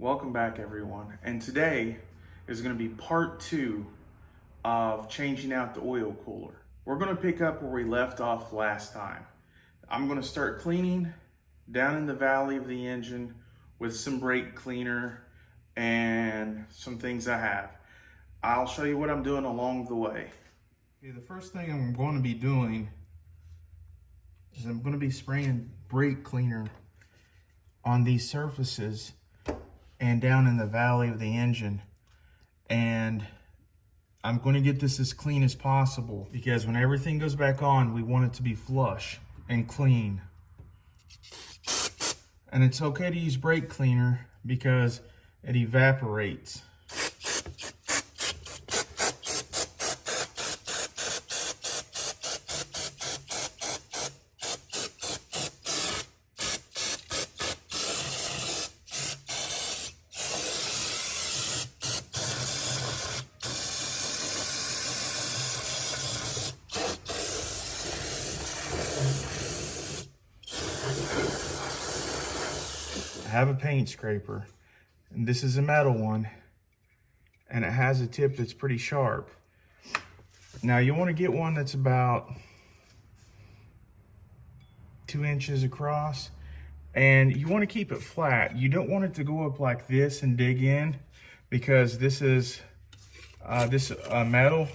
Welcome back everyone, and today is going to be part 2 of changing out the oil cooler. We're going to pick up where we left off last time. I'm going to start cleaning down in the valley of the engine with some brake cleaner and some things I have. I'll show you what I'm doing along the way. Okay, the first thing I'm going to be doing is I'm going to be spraying brake cleaner on these surfaces and down in the valley of the engine, and I'm going to get this as clean as possible because when everything goes back on, we want it to be flush and clean. And it's okay to use brake cleaner because it evaporates. I have a paint scraper, and this is a metal one, and it has a tip that's pretty sharp. Now you want to get one that's about 2 inches across, and you want to keep it flat. You don't want it to go up like this and dig in, because this metal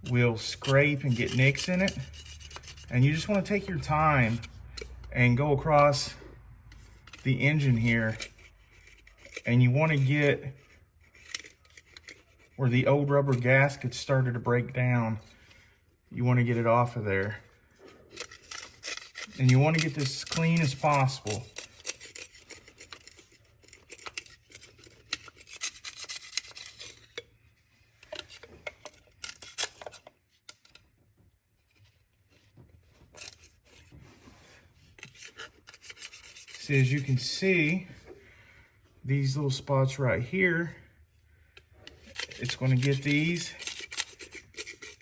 will scrape and get nicks in it, and you just want to take your time and go across the engine here, and you want to get where the old rubber gaskets started to break down. You want to get it off of there, and you want to get this as clean as possible. As you can see, these little spots right here, it's going to get these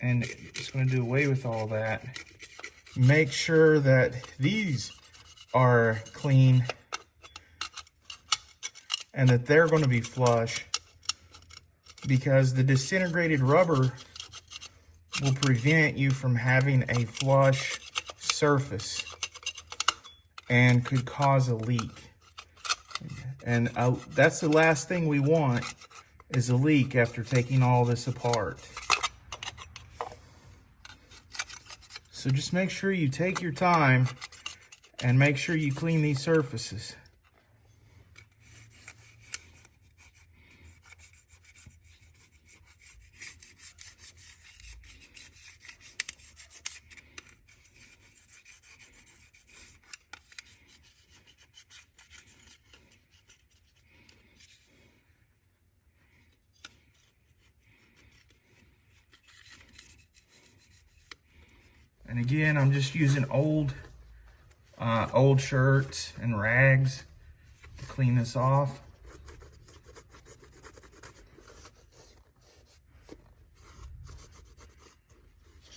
and it's going to do away with all that. Make sure that these are clean and that they're going to be flush, because the disintegrated rubber will prevent you from having a flush surface and could cause a leak. And that's the last thing we want, is a leak after taking all this apart. So just make sure you take your time and make sure you clean these surfaces. And again, I'm just using old shirts and rags to clean this off.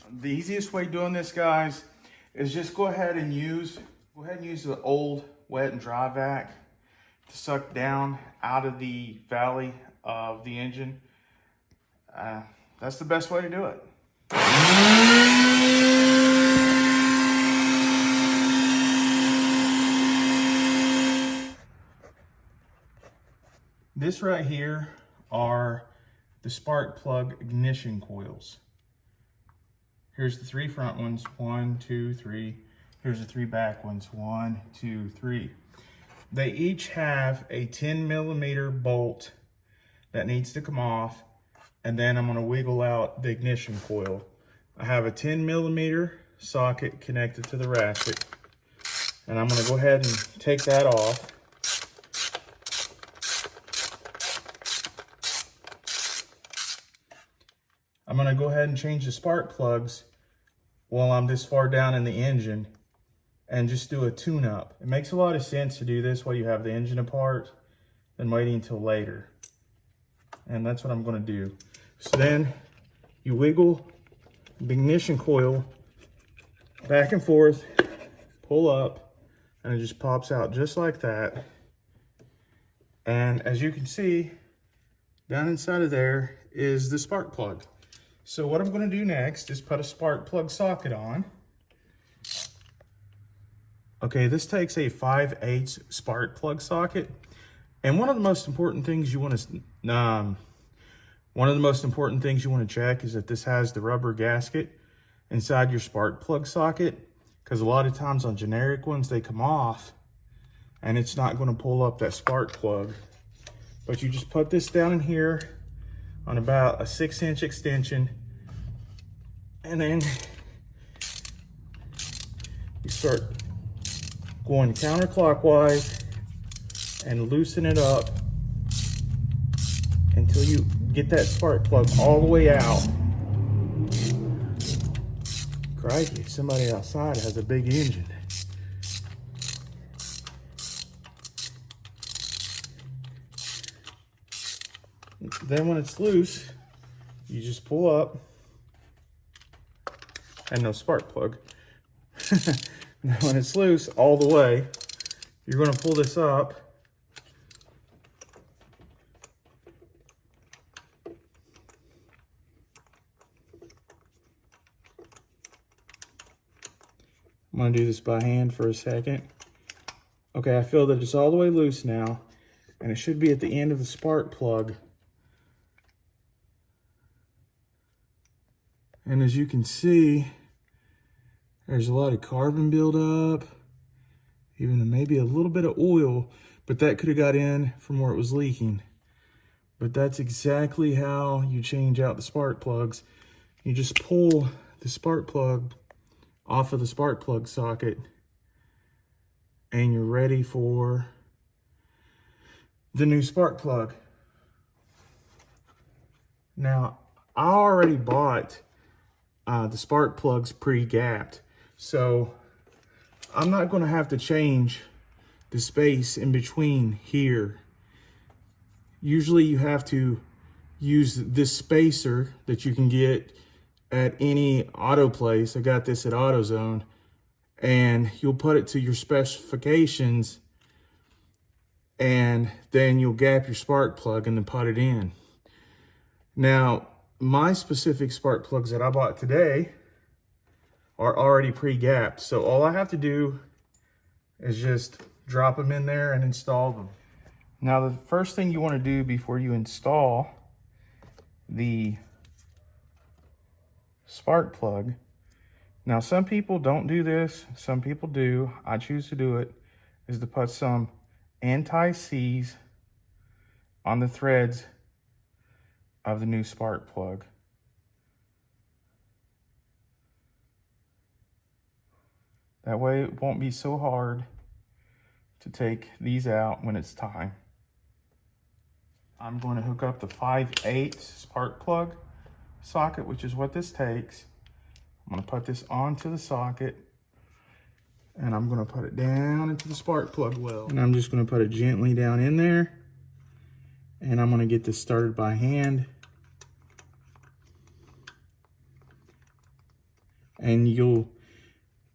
The easiest way of doing this, guys, is just go ahead and use the old wet and dry vac to suck down out of the valley of the engine. That's the best way to do it. This right here are the spark plug ignition coils. Here's the 3 front ones, 1, 2, 3. Here's the 3 back ones, 1, 2, 3. They each have a 10mm bolt that needs to come off, and then I'm gonna wiggle out the ignition coil. I have a 10mm socket connected to the ratchet, and I'm gonna go ahead and take that off. I'm gonna go ahead and change the spark plugs while I'm this far down in the engine and just do a tune-up. It makes a lot of sense to do this while you have the engine apart than waiting until later. And that's what I'm gonna do. So then you wiggle the ignition coil back and forth, pull up, and it just pops out just like that. And as you can see, down inside of there is the spark plug. So what I'm going to do next is put a spark plug socket on. Okay, this takes a 5/8 spark plug socket. And one of the most important things you want to check is that this has the rubber gasket inside your spark plug socket, because a lot of times on generic ones they come off and it's not going to pull up that spark plug. But you just put this down in here on about a 6-inch extension, and then you start going counterclockwise and loosen it up until you get that spark plug all the way out. Crikey, somebody outside has a big engine. Then when it's loose, you just pull up, and no spark plug. Now when it's loose all the way, you're going to pull this up. I'm going to do this by hand for a second. Okay, I feel that it's all the way loose now, and it should be at the end of the spark plug. And as you can see, there's a lot of carbon buildup, even maybe a little bit of oil, but that could have got in from where it was leaking. But that's exactly how you change out the spark plugs. You just pull the spark plug off of the spark plug socket, and you're ready for the new spark plug. Now, I already bought the spark plugs pre-gapped, so I'm not going to have to change the space in between here. Usually you have to use this spacer that you can get at any auto place. I got this at AutoZone, and you'll put it to your specifications, and then you'll gap your spark plug and then put it in. Now, my specific spark plugs that I bought today are already pre-gapped, so all I have to do is just drop them in there and install them. Now, the first thing you want to do before you install the spark plug, now some people don't do this, some people do, I choose to do it, is to put some anti-seize on the threads of the new spark plug. That way it won't be so hard to take these out when it's time. I'm going to hook up the 5/8 spark plug socket, which is what this takes. I'm going to put this onto the socket, and I'm going to put it down into the spark plug well. And I'm just going to put it gently down in there, and I'm going to get this started by hand. And you'll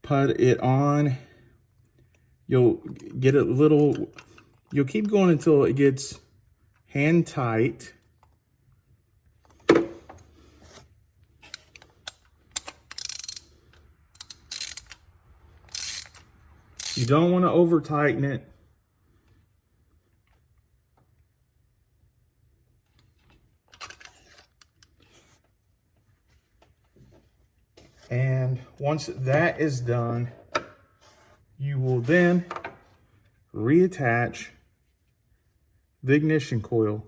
put it on, you'll get it little, you'll keep going until it gets hand tight. You don't want to over tighten it. And once that is done, you will then reattach the ignition coil.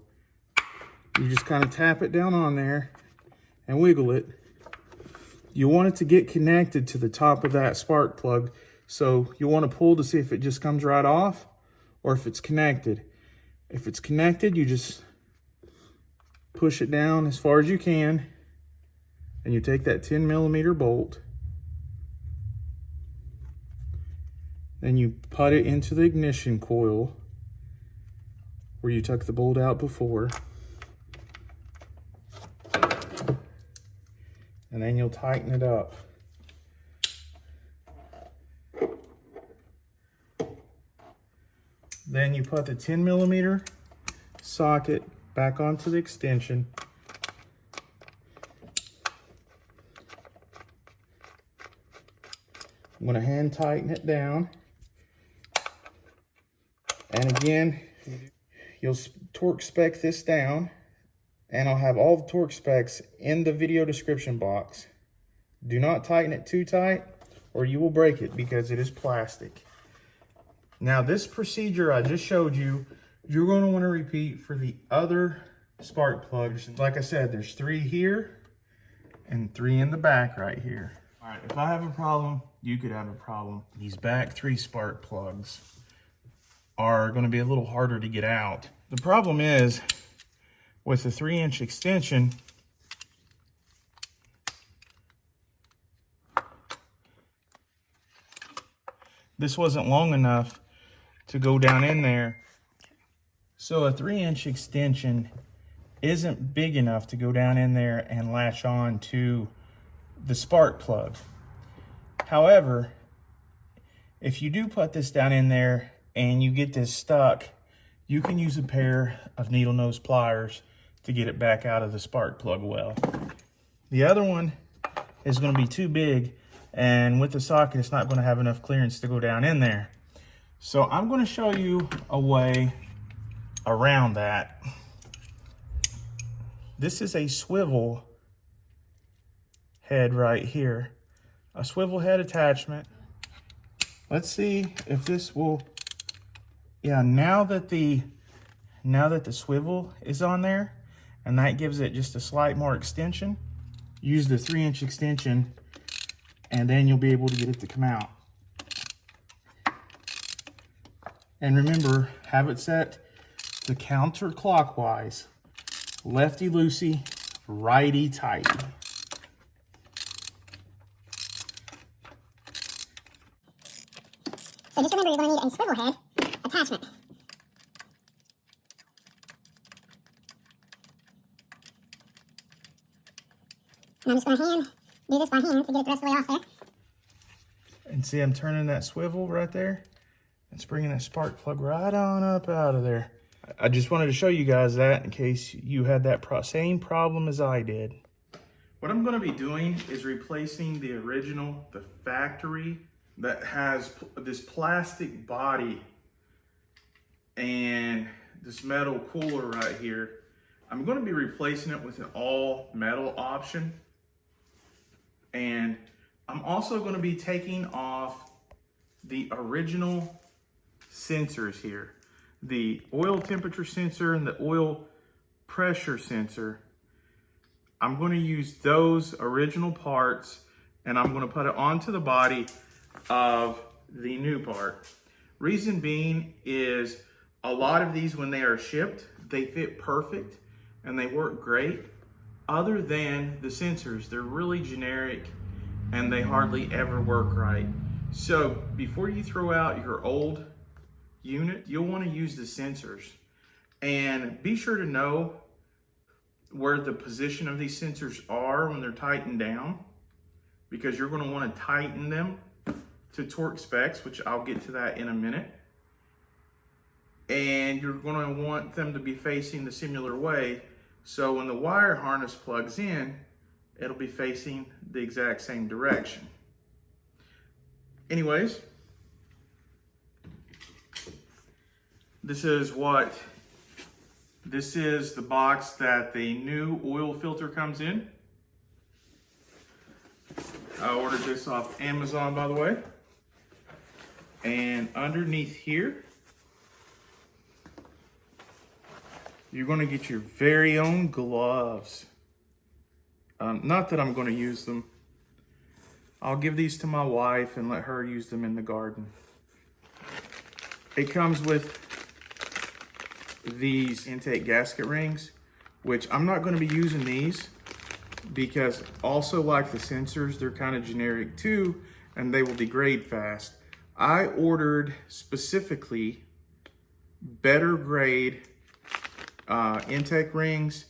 You just kind of tap it down on there and wiggle it. You want it to get connected to the top of that spark plug, so you want to pull to see if it just comes right off or if it's connected. If it's connected, you just push it down as far as you can, and you take that 10mm bolt, then you put it into the ignition coil where you took the bolt out before, and then you'll tighten it up. Then you put the 10mm socket back onto the extension. I'm going to hand tighten it down. And again, you'll torque spec this down, and I'll have all the torque specs in the video description box. Do not tighten it too tight or you will break it because it is plastic. Now this procedure I just showed you, you're going to want to repeat for the other spark plugs. Like I said, there's 3 here and 3 in the back right here. All right, if I have a problem, you could have a problem. These back 3 spark plugs are going to be a little harder to get out. The problem is with the 3-inch extension, this wasn't long enough to go down in there. So a 3-inch extension isn't big enough to go down in there and latch on to the spark plug. However, if you do put this down in there and you get this stuck, you can use a pair of needle nose pliers to get it back out of the spark plug well. The other one is going to be too big, and with the socket it's not going to have enough clearance to go down in there. So I'm going to show you a way around that. This is a swivel head right here, a swivel head attachment. Let's see if this will, yeah, now that the swivel is on there, and that gives it just a slight more extension, use the 3-inch extension and then you'll be able to get it to come out. And remember, have it set to counterclockwise, lefty loosey, righty tighty. So just remember, you're going to need a swivel head attachment. And I'm just going to do this by hand to get it the rest of the way off there. And see, I'm turning that swivel right there. It's bringing that spark plug right on up out of there. I just wanted to show you guys that in case you had that same problem as I did. What I'm going to be doing is replacing the original, the factory, that has this plastic body and this metal cooler right here. I'm going to be replacing it with an all metal option. And I'm also going to be taking off the original sensors here. The oil temperature sensor and the oil pressure sensor. I'm going to use those original parts and I'm going to put it onto the body of the new part. Reason being is a lot of these, when they are shipped, they fit perfect and they work great. Other than the sensors, they're really generic and they hardly ever work right. So before you throw out your old unit, you'll want to use the sensors. And be sure to know where the position of these sensors are when they're tightened down, because you're going to want to tighten them to torque specs, which I'll get to that in a minute. And you're going to want them to be facing the similar way, so when the wire harness plugs in, it'll be facing the exact same direction. Anyways, this is the box that the new oil filter comes in. I ordered this off Amazon, by the way. And underneath here, you're going to get your very own gloves. Not that I'm going to use them. I'll give these to my wife and let her use them in the garden. It comes with these intake gasket rings, which I'm not going to be using these because, also like the sensors, they're kind of generic too and they will degrade fast. I ordered specifically better grade intake rings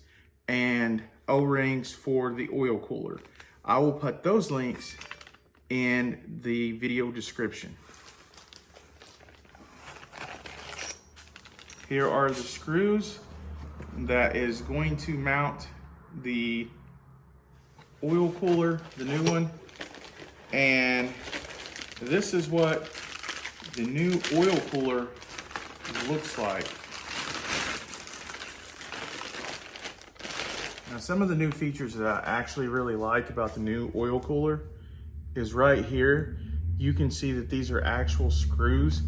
and O-rings for the oil cooler. I will put those links in the video description. Here are the screws that is going to mount the oil cooler, the new one. And this is what the new oil cooler looks like. Now, some of the new features that I actually really like about the new oil cooler is right here. You can see that these are actual screws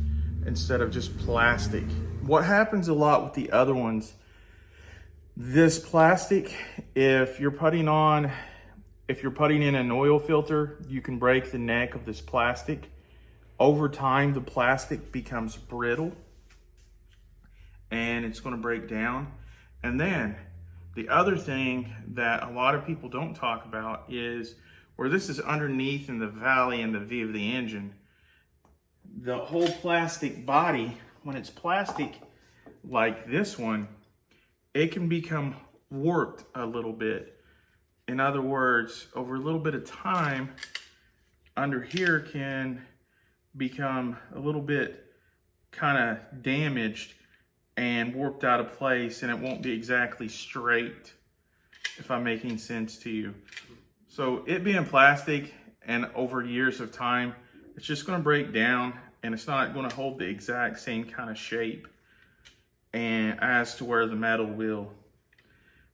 instead of just plastic. What happens a lot with the other ones, this plastic, if you're putting in an oil filter, you can break the neck of this plastic. Over time, the plastic becomes brittle and it's going to break down. And then the other thing that a lot of people don't talk about is where this is underneath in the valley and the V of the engine, the whole plastic body, when it's plastic like this one, it can become warped a little bit. In other words, over a little bit of time, under here can become a little bit kind of damaged and warped out of place, and it won't be exactly straight, if I'm making sense to you. So it being plastic and over years of time, it's just going to break down and it's not going to hold the exact same kind of shape and as to where the metal will.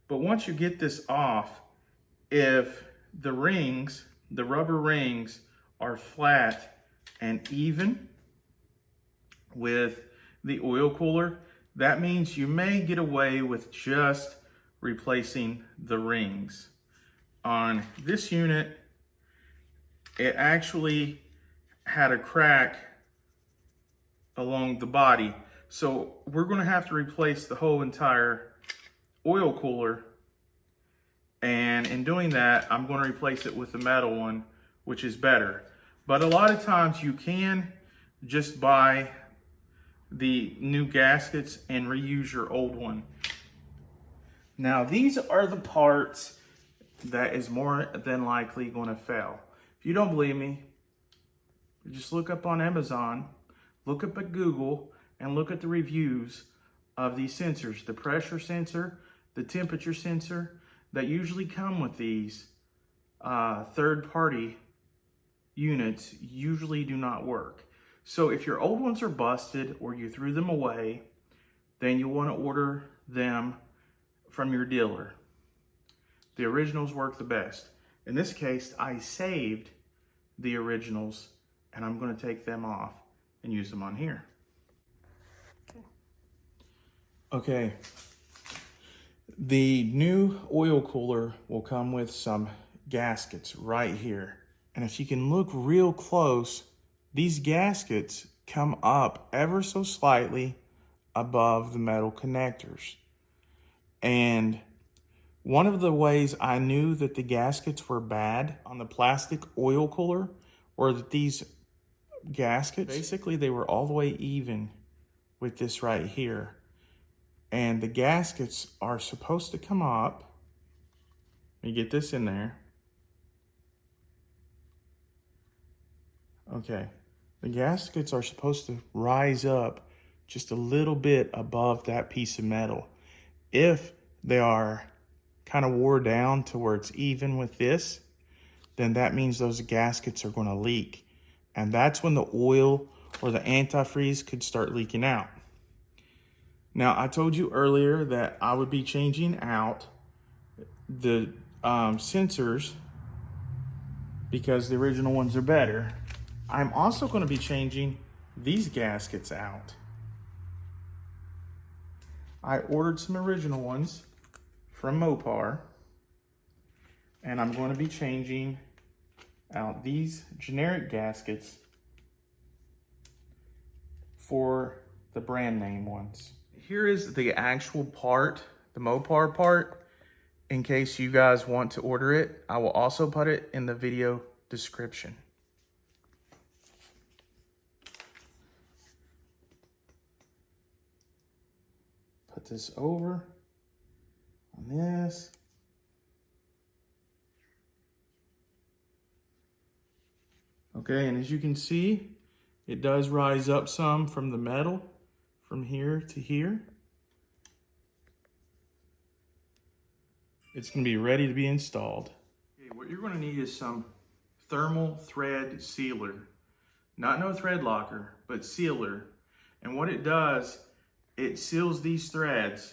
But once you get this off, if the rings, the rubber rings, are flat and even with the oil cooler, that means you may get away with just replacing the rings. On this unit, it actually had a crack along the body. So we're going to have to replace the whole entire oil cooler. And in doing that, I'm going to replace it with the metal one, which is better. But a lot of times you can just buy the new gaskets and reuse your old one. Now, these are the parts that is more than likely going to fail. If you don't believe me, just look up on Amazon, look up at Google, and look at the reviews of these sensors. The pressure sensor, the temperature sensor, that usually come with these third-party units usually do not work. So if your old ones are busted or you threw them away, then you'll want to order them from your dealer. The originals work the best. In this case, I saved the originals and I'm going to take them off and use them on here. Okay. The new oil cooler will come with some gaskets right here. And if you can look real close, these gaskets come up ever so slightly above the metal connectors. And one of the ways I knew that the gaskets were bad on the plastic oil cooler were that these gaskets, basically they were all the way even with this right here. And the gaskets are supposed to come up. Let me get this in there. Okay. The gaskets are supposed to rise up just a little bit above that piece of metal. If they are kind of wore down to where it's even with this, then that means those gaskets are going to leak. And that's when the oil or the antifreeze could start leaking out. Now, I told you earlier that I would be changing out the sensors because the original ones are better. I'm also going to be changing these gaskets out. I ordered some original ones from Mopar, and I'm going to be changing out these generic gaskets for the brand name ones. Here is the actual part, the Mopar part, in case you guys want to order it. I will also put it in the video description. Put this over on this. Okay, and as you can see, it does rise up some from the metal from here to here. it's going to be ready to be installed. Okay, what you're going to need is some thermal thread sealer. Not no thread locker, but sealer. And what it does, it seals these threads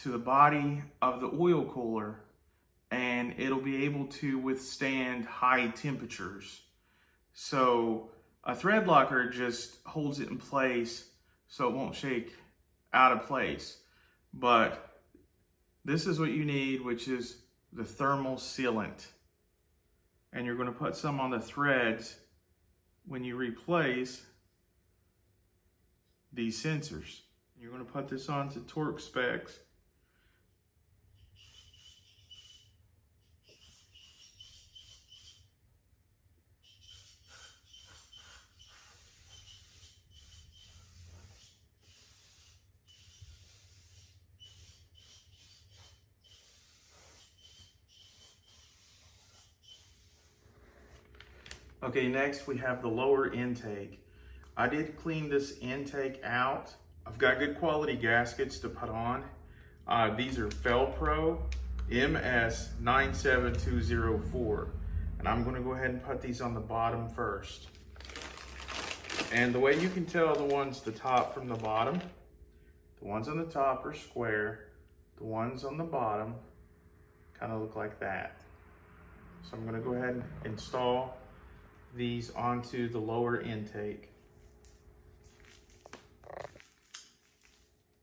to the body of the oil cooler, and it'll be able to withstand high temperatures. So a thread locker just holds it in place so it won't shake out of place. But this is what you need, which is the thermal sealant. And you're going to put some on the threads when you replace these sensors. You're going to put this onto torque specs. Okay, next we have the lower intake. I did clean this intake out. I've got good quality gaskets to put on. These are Felpro MS97204. And I'm gonna go ahead and put these on the bottom first. And the way you can tell the ones the top from the bottom, the ones on the top are square, the ones on the bottom kind of look like that. So I'm gonna go ahead and install these onto the lower intake.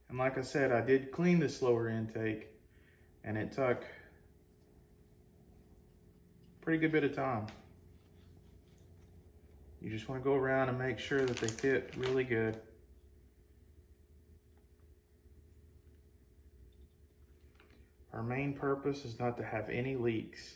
And like I said, I did clean this lower intake and it took a pretty good bit of time. You just want to go around and make sure that they fit really good. Our main purpose is not to have any leaks.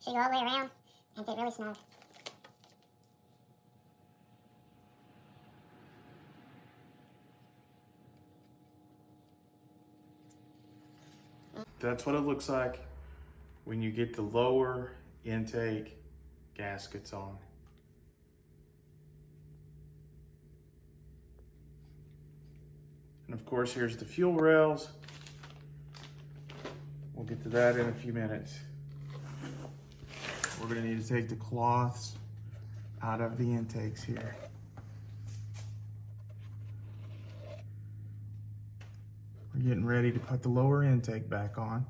Should go all the way around and fit really snug. That's what it looks like when you get the lower intake gaskets on. And of course, here's the fuel rails. We'll get to that in a few minutes. We're gonna need to take the cloths out of the intakes here. We're getting ready to put the lower intake back on.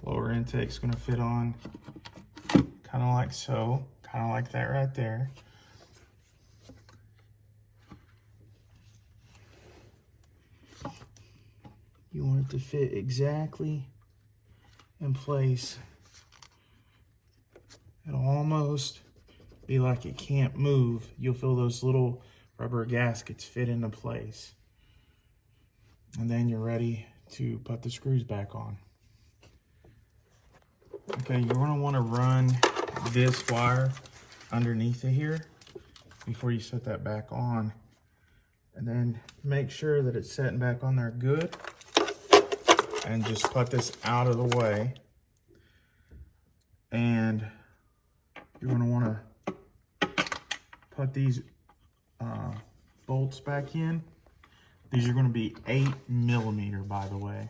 Lower intake's gonna fit on kind of like so, kind of like that right there. You want it to fit exactly in place. It'll almost be like it can't move. You'll feel those little rubber gaskets fit into place. And then you're ready to put the screws back on. Okay, you're gonna wanna run this wire underneath it here before you set that back on. And then make sure that it's setting back on there good. And just put this out of the way. And you're gonna wanna put these bolts back in. These are gonna be 8mm, by the way.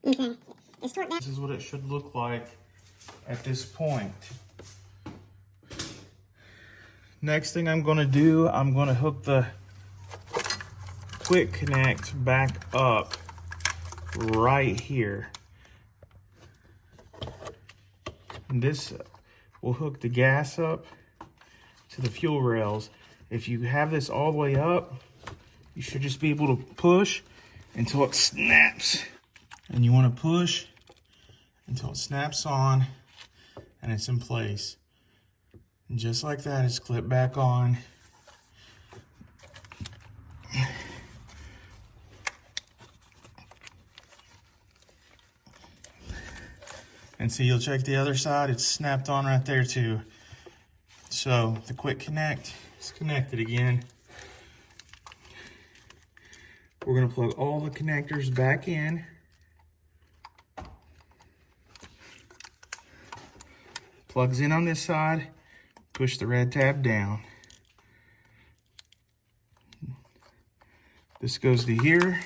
Okay. It's torqued down. This is what it should look like at this point. Next thing I'm gonna do, I'm gonna hook the quick connect back up right here. And this will hook the gas up to the fuel rails. If you have this all the way up, you should just be able to push until it snaps. And you want to push until it snaps on and it's in place. And just like that, it's clipped back on. And so you'll check the other side, it's snapped on right there too. So the quick connect is connected again. We're gonna plug all the connectors back in. Plugs in on this side, push the red tab down. This goes to here,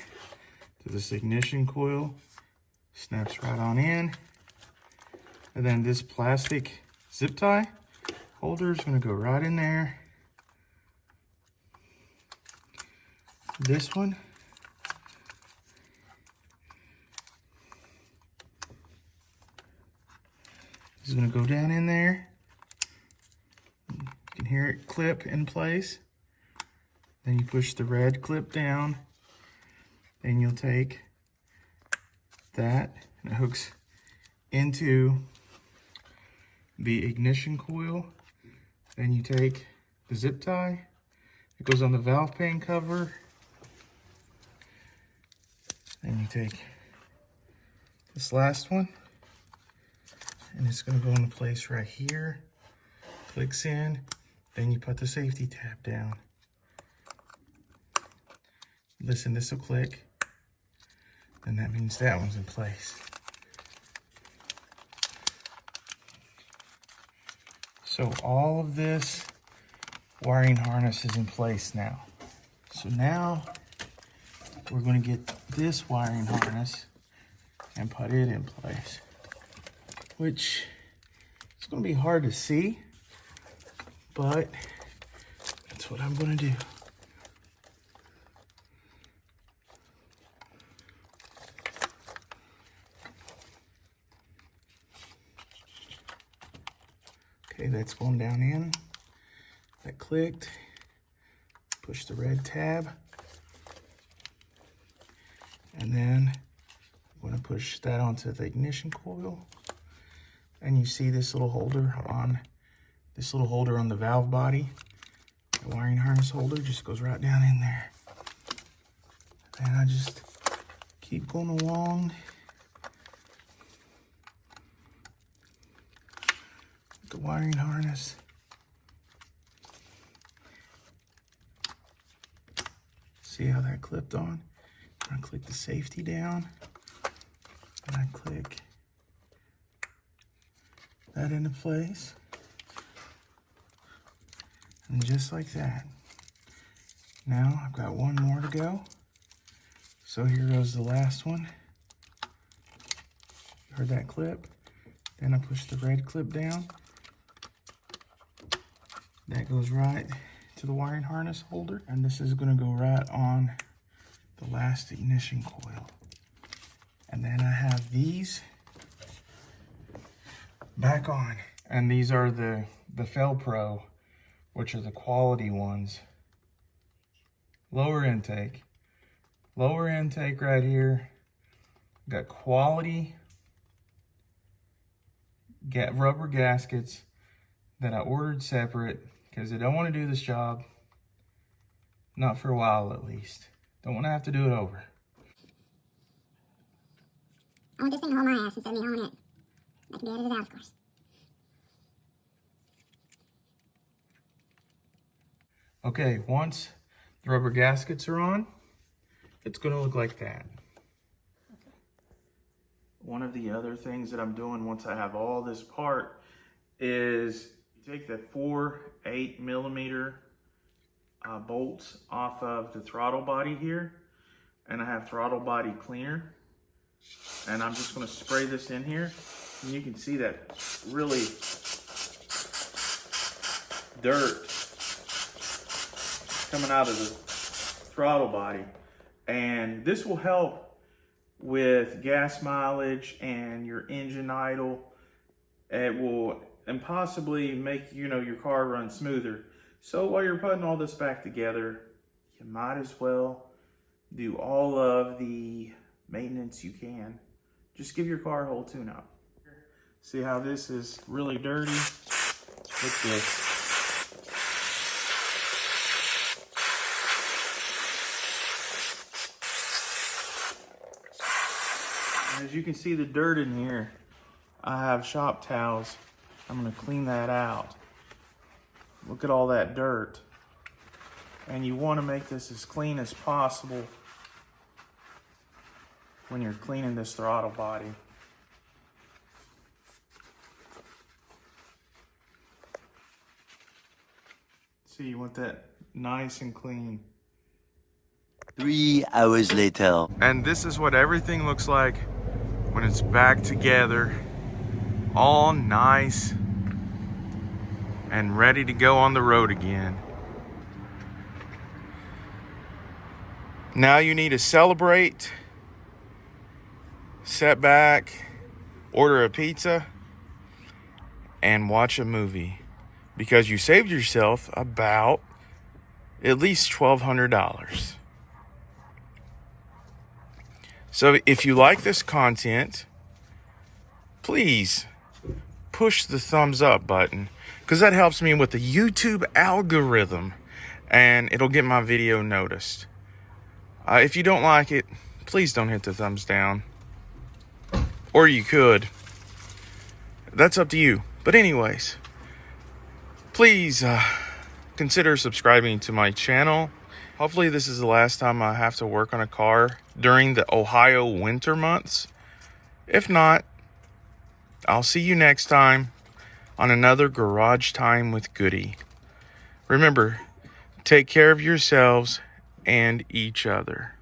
to this ignition coil, snaps right on in. And then this plastic zip tie holder is gonna go right in there. This one is gonna go down in there. You can hear it clip in place. Then you push the red clip down. Then you'll take that and it hooks into the ignition coil. Then you take the zip tie. It goes on the valve pan cover. Then you take this last one and it's going to go into place right here. Clicks in. Then you put the safety tab down. Listen, this will click. And that means that one's in place. So all of this wiring harness is in place now. So now we're going to get this wiring harness and put it in place, which is going to be hard to see, but that's what I'm going to do. Okay, that's going down in. That clicked. Push the red tab. And then I'm going to push that onto the ignition coil. And you see this little holder on the valve body. The wiring harness holder just goes right down in there. And I just keep going along. The wiring harness. See how that clipped on? I'm gonna click the safety down, and I click that into place. And just like that. Now I've got one more to go. So here goes the last one. You heard that clip? Then I push the red clip down. That goes right to the wiring harness holder. And this is gonna go right on the last ignition coil. And then I have these back on. And these are the Fel-Pro, which are the quality ones. Lower intake. Lower intake right here. Got quality rubber gaskets that I ordered separate because I don't want to do this job. Not for a while, at least. Don't want to have to do it over. I want this thing to haul my ass instead of me hauling it. That can be edited out, of course. Okay, once the rubber gaskets are on, it's going to look like that. One of the other things that I'm doing once I have all this part is you take the 4 8mm bolts off of the throttle body here, and I have throttle body cleaner. And I'm just gonna spray this in here. And you can see that really dirt coming out of the throttle body. And this will help with gas mileage and your engine idle. It will and possibly make your car run smoother. So while you're putting all this back together, you might as well do all of the maintenance you can. Just give your car a whole tune-up. See how this is really dirty? Look at this. As you can see the dirt in here, I have shop towels. I'm gonna clean that out. Look at all that dirt. And you wanna make this as clean as possible when you're cleaning this throttle body. See, you want that nice and clean. 3 hours later. And this is what everything looks like when it's back together, all nice and ready to go on the road again. Now you need to celebrate, sit back, order a pizza, and watch a movie, because you saved yourself about at least $1,200. So if you like this content, please push the thumbs up button, because that helps me with the YouTube algorithm and it'll get my video noticed. If you don't like it, please don't hit the thumbs down. Or you could. That's up to you. But anyways, please consider subscribing to my channel. Hopefully this is the last time I have to work on a car during the Ohio winter months. If not, I'll see you next time on another Garage Time with Goody. Remember, take care of yourselves and each other.